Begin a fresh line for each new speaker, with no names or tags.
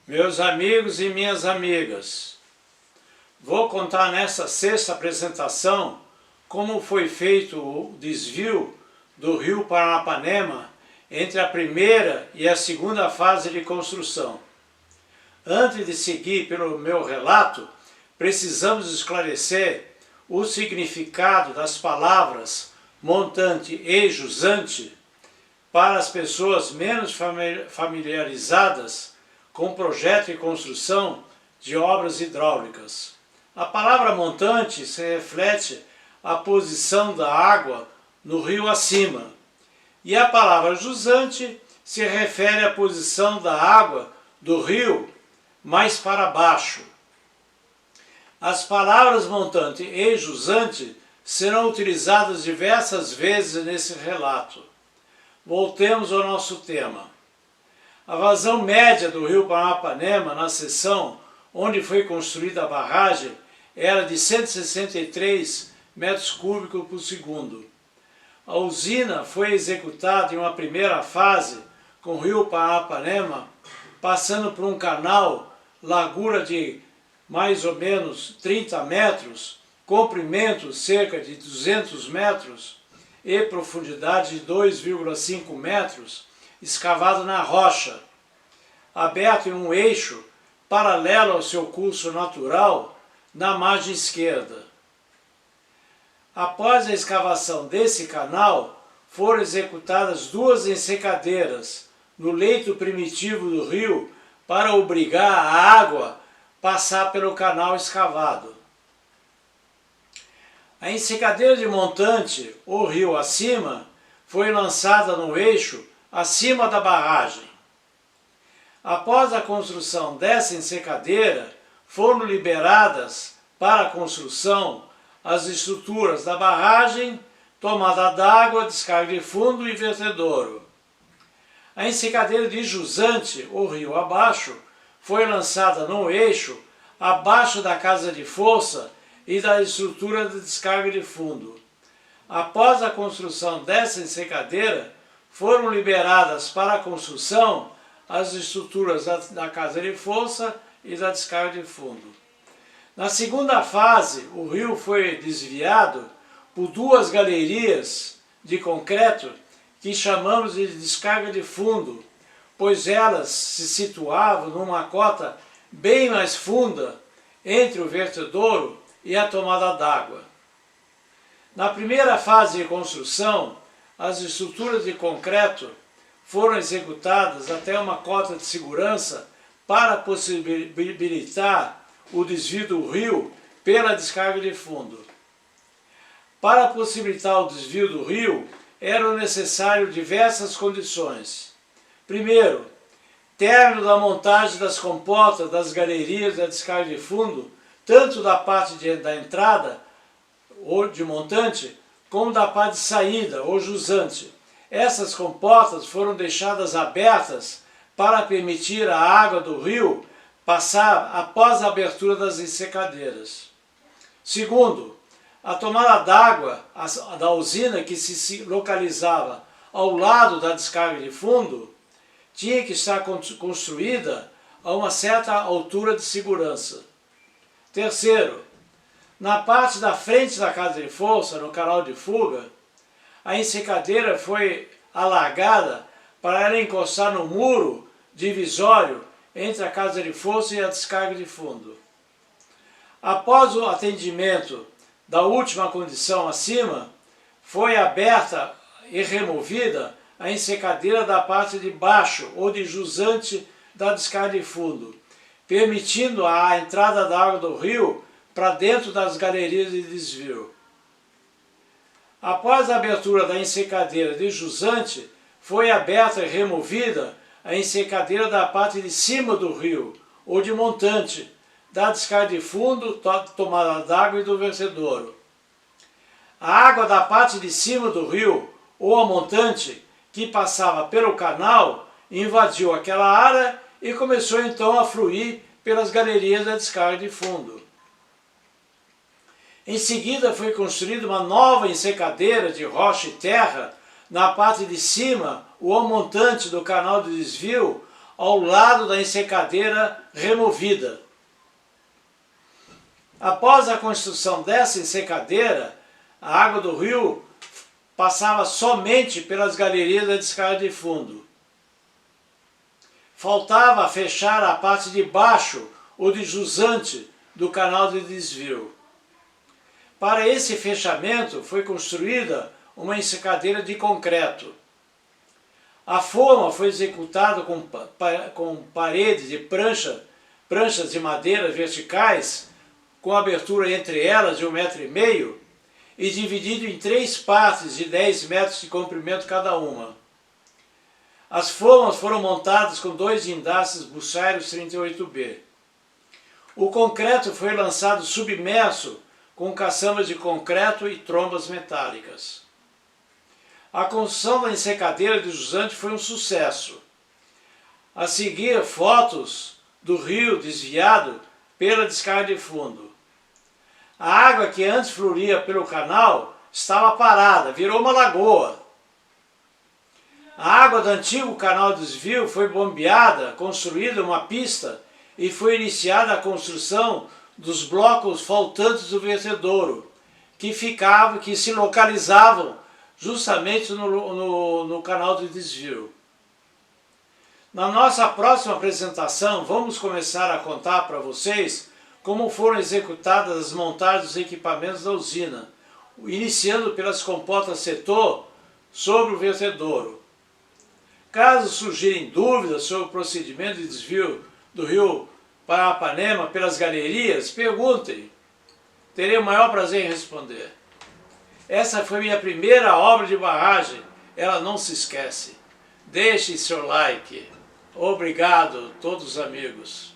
Meus amigos e minhas amigas, vou contar nesta sexta apresentação como foi feito o desvio do rio Paranapanema entre a primeira e a segunda fase de construção. Antes de seguir pelo meu relato, precisamos esclarecer o significado das palavras montante e jusante para as pessoas menos familiarizadas com o projeto e construção de obras hidráulicas. A palavra montante se reflete a posição da água no rio acima, e a palavra jusante se refere à posição da água do rio mais para baixo. As palavras montante e jusante serão utilizadas diversas vezes nesse relato. Voltemos ao nosso tema. A vazão média do rio Paranapanema na seção onde foi construída a barragem era de 163 metros cúbicos por segundo. A usina foi executada em uma primeira fase com o rio Paranapanema passando por um canal, largura de mais ou menos 30 metros, comprimento cerca de 200 metros e profundidade de 2,5 metros, escavado na rocha, aberto em um eixo paralelo ao seu curso natural na margem esquerda. Após a escavação desse canal, foram executadas duas ensecadeiras no leito primitivo do rio para obrigar a água a passar pelo canal escavado. A ensecadeira de montante, ou rio acima, foi lançada no eixo acima da barragem. Após a construção dessa ensecadeira, foram liberadas para a construção as estruturas da barragem, tomada d'água, descarga de fundo e vertedouro. A ensecadeira de jusante, ou rio abaixo, foi lançada no eixo abaixo da casa de força e da estrutura de descarga de fundo. Após a construção dessa ensecadeira, foram liberadas para a construção as estruturas da casa de força e da descarga de fundo. Na segunda fase, o rio foi desviado por duas galerias de concreto que chamamos de descarga de fundo, pois elas se situavam numa cota bem mais funda entre o vertedouro e a tomada d'água. Na primeira fase de construção, as estruturas de concreto foram executadas até uma cota de segurança para possibilitar o desvio do rio pela descarga de fundo. Para possibilitar o desvio do rio, eram necessárias diversas condições. Primeiro, término da montagem das comportas das galerias da descarga de fundo, tanto da parte da entrada, ou de montante, como da parte de saída, ou jusante. Essas comportas foram deixadas abertas para permitir a água do rio passar após a abertura das ensecadeiras. Segundo, a tomada d'água da usina que se localizava ao lado da descarga de fundo tinha que estar construída a uma certa altura de segurança. Terceiro, na parte da frente da casa de força, no canal de fuga, a ensecadeira foi alargada para ela encostar no muro divisório entre a casa de força e a descarga de fundo. Após o atendimento da última condição acima, foi aberta e removida a ensecadeira da parte de baixo ou de jusante da descarga de fundo, permitindo a entrada da água do rio para dentro das galerias de desvio. Após a abertura da ensecadeira de jusante, foi aberta e removida a ensecadeira da parte de cima do rio, ou de montante, da descarga de fundo, tomada d'água e do vertedouro. A água da parte de cima do rio, ou a montante, que passava pelo canal, invadiu aquela área e começou então a fluir pelas galerias da descarga de fundo. Em seguida foi construída uma nova ensecadeira de rocha e terra na parte de cima, o montante do canal de desvio, ao lado da ensecadeira removida. Após a construção dessa ensecadeira, a água do rio passava somente pelas galerias da descarga de fundo. Faltava fechar a parte de baixo ou de jusante do canal de desvio. Para esse fechamento foi construída uma ensecadeira de concreto. A forma foi executada com paredes de pranchas de madeira verticais, com abertura entre elas de 1,5 m e dividido em 3 partes de 10 metros de comprimento cada uma. As formas foram montadas com 2 guindastes Bucerius 38B. O concreto foi lançado submerso com caçambas de concreto e trombas metálicas. A construção da ensecadeira de jusante foi um sucesso. A seguir, fotos do rio desviado pela descarga de fundo. A água que antes fluía pelo canal estava parada, virou uma lagoa. A água do antigo canal de desvio foi bombeada, construída uma pista e foi iniciada a construção dos blocos faltantes do vertedouro, que se localizavam justamente no canal de desvio. Na nossa próxima apresentação, vamos começar a contar para vocês como foram executadas as montagens dos equipamentos da usina, iniciando pelas comportas setor sobre o vertedouro. Caso surgirem dúvidas sobre o procedimento de desvio do rio Paranapanema pelas galerias, perguntem. Terei o maior prazer em responder. Essa foi minha primeira obra de barragem, ela não se esquece. Deixe seu like. Obrigado, todos os amigos.